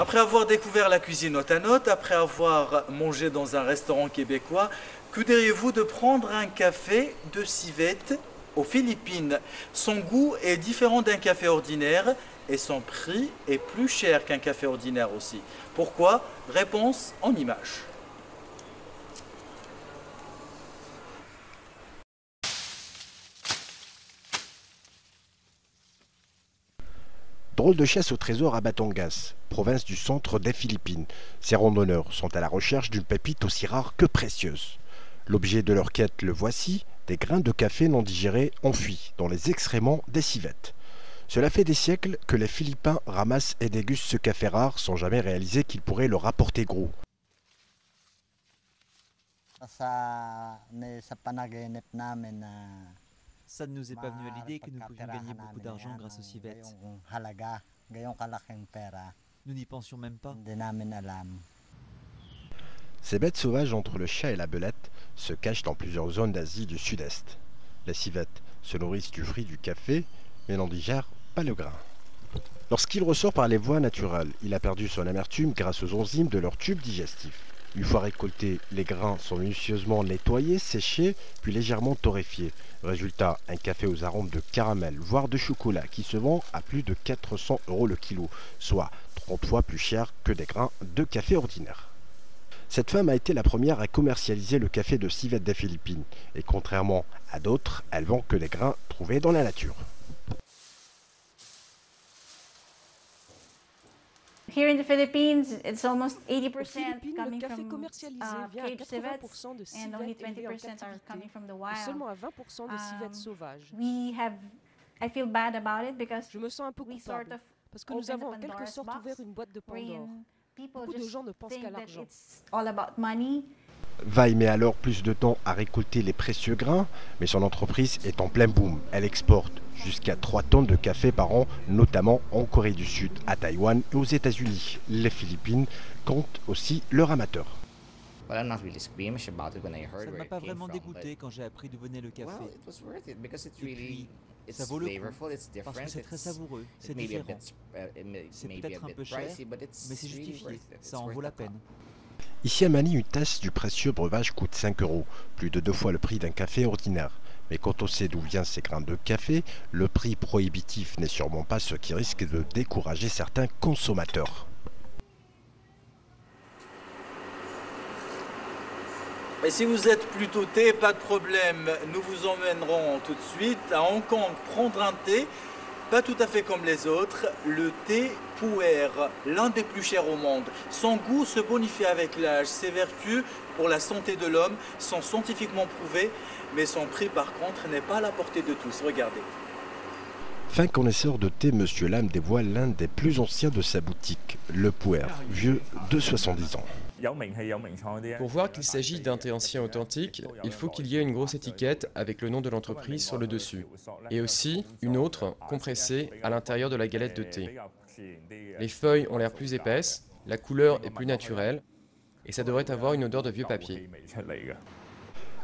Après avoir découvert la cuisine Notanote, après avoir mangé dans un restaurant québécois, que diriez-vous de prendre un café de civette aux Philippines? Son goût est différent d'un café ordinaire et son prix est plus cher qu'un café ordinaire aussi. Pourquoi? Réponse en images. Drôle de chasse au trésor à Batangas, province du centre des Philippines. Ces randonneurs sont à la recherche d'une pépite aussi rare que précieuse. L'objet de leur quête, le voici, des grains de café non digérés enfuis dans les excréments des civettes. Cela fait des siècles que les Philippins ramassent et dégustent ce café rare sans jamais réaliser qu'il pourrait leur rapporter gros. Ça ne nous est pas venu à l'idée que nous pouvions gagner beaucoup d'argent grâce aux civettes. Nous n'y pensions même pas. Ces bêtes sauvages entre le chat et la belette se cachent dans plusieurs zones d'Asie du Sud-Est. Les civettes se nourrissent du fruit du café, mais n'en digèrent pas le grain. Lorsqu'il ressort par les voies naturelles, il a perdu son amertume grâce aux enzymes de leur tube digestif. Une fois récoltés, les grains sont minutieusement nettoyés, séchés, puis légèrement torréfiés. Résultat, un café aux arômes de caramel, voire de chocolat, qui se vend à plus de 400 € le kilo, soit 30 fois plus cher que des grains de café ordinaire. Cette femme a été la première à commercialiser le café de civette des Philippines, et contrairement à d'autres, elle vend que des grains trouvés dans la nature. Here in the Philippines, it's almost 80% Aux Philippines, le coming café from commercialisé vient à caged civets, 80% de and only civettes élevées en 20% are coming captivité from the et wild. seulement à 20% de civettes sauvages. I feel bad about it because Je me sens un peu we sort coupable of parce que nous avons en opened quelque Pandora's sorte box, ouvert une boîte de Pandore. wherein people Beaucoup de just gens ne pensent think qu'à that l'argent. it's all about money. Vai met alors plus de temps à récolter les précieux grains, mais son entreprise est en plein boom. Elle exporte jusqu'à 3 tonnes de café par an, notamment en Corée du Sud, à Taïwan et aux États-Unis. Les Philippines comptent aussi leurs amateurs. Ça ne m'a pas vraiment dégoûté quand j'ai appris d'où venait le café. Et puis, ça vaut le coup, parce que c'est très savoureux, c'est différent. C'est peut-être un peu cher, mais c'est justifié, ça en vaut la peine. Ici à Manille, une tasse du précieux breuvage coûte 5 €, plus de 2 fois le prix d'un café ordinaire. Mais quand on sait d'où viennent ces grains de café, le prix prohibitif n'est sûrement pas ce qui risque de décourager certains consommateurs. Et si vous êtes plutôt thé, pas de problème, nous vous emmènerons tout de suite à Hong Kong prendre un thé, pas tout à fait comme les autres, le thé Pu'er, l'un des plus chers au monde. Son goût se bonifie avec l'âge, ses vertus pour la santé de l'homme sont scientifiquement prouvées, mais son prix par contre n'est pas à la portée de tous, regardez. Fin connaisseur de thé, Monsieur Lam dévoile l'un des plus anciens de sa boutique, le Pu'er, vieux de 70 ans. Pour voir qu'il s'agit d'un thé ancien authentique, il faut qu'il y ait une grosse étiquette avec le nom de l'entreprise sur le dessus. Et aussi une autre, compressée, à l'intérieur de la galette de thé. Les feuilles ont l'air plus épaisses, la couleur est plus naturelle, et ça devrait avoir une odeur de vieux papier.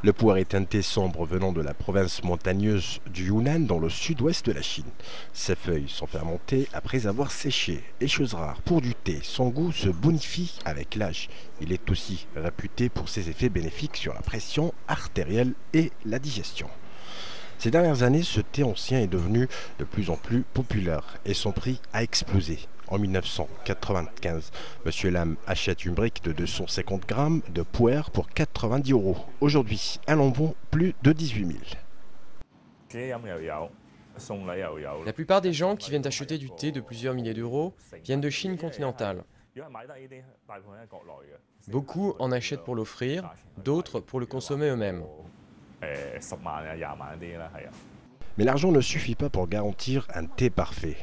Le Pu'er est un thé sombre venant de la province montagneuse du Yunnan dans le sud-ouest de la Chine. Ses feuilles sont fermentées après avoir séché. Et chose rare, pour du thé, son goût se bonifie avec l'âge. Il est aussi réputé pour ses effets bénéfiques sur la pression artérielle et la digestion. Ces dernières années, ce thé ancien est devenu de plus en plus populaire et son prix a explosé. En 1995, M. Lam achète une brique de 250 grammes de Pu'er pour 90 €. Aujourd'hui, elle en vaut plus de 18 000. La plupart des gens qui viennent acheter du thé de plusieurs milliers d'euros viennent de Chine continentale. Beaucoup en achètent pour l'offrir, d'autres pour le consommer eux-mêmes. Mais l'argent ne suffit pas pour garantir un thé parfait.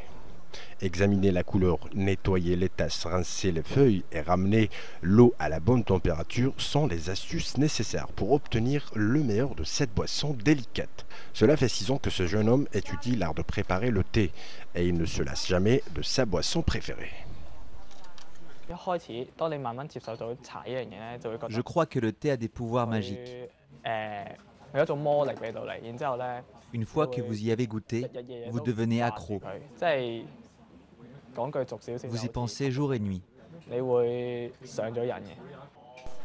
Examiner la couleur, nettoyer les tasses, rincer les feuilles et ramener l'eau à la bonne température sont les astuces nécessaires pour obtenir le meilleur de cette boisson délicate. Cela fait 6 ans que ce jeune homme étudie l'art de préparer le thé et il ne se lasse jamais de sa boisson préférée. Je crois que le thé a des pouvoirs magiques. Une fois que vous y avez goûté, vous devenez accro. Vous y pensez jour et nuit.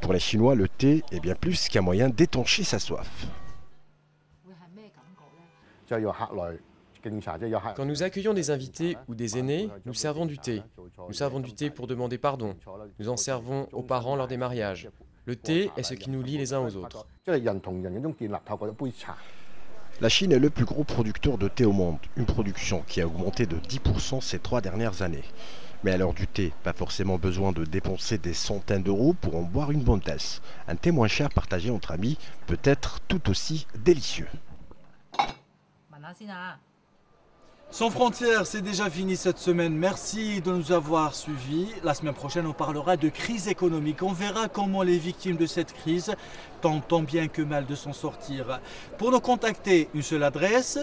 Pour les Chinois, le thé est bien plus qu'un moyen d'étancher sa soif. Quand nous accueillons des invités ou des aînés, nous servons du thé. Nous servons du thé pour demander pardon. Nous en servons aux parents lors des mariages. Le thé est ce qui nous lie les uns aux autres. La Chine est le plus gros producteur de thé au monde, une production qui a augmenté de 10% ces 3 dernières années. Mais à l'heure du thé, pas forcément besoin de dépenser des centaines d'euros pour en boire une bonne tasse. Un thé moins cher partagé entre amis peut être tout aussi délicieux. Sans frontières, c'est déjà fini cette semaine. Merci de nous avoir suivis. La semaine prochaine, on parlera de crise économique. On verra comment les victimes de cette crise tentent tant bien que mal de s'en sortir. Pour nous contacter, une seule adresse,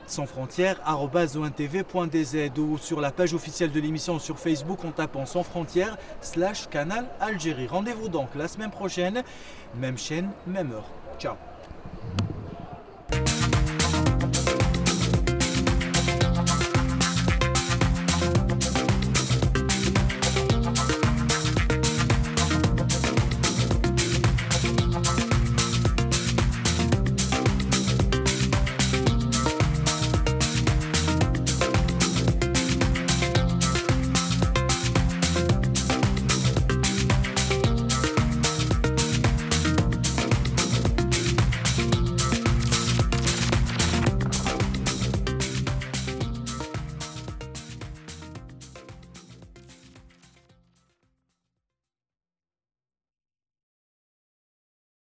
sansfrontières@ontv.dz ou sur la page officielle de l'émission sur Facebook en tapant Sans Frontières /Canal Algérie. Rendez-vous donc la semaine prochaine, même chaîne, même heure. Ciao.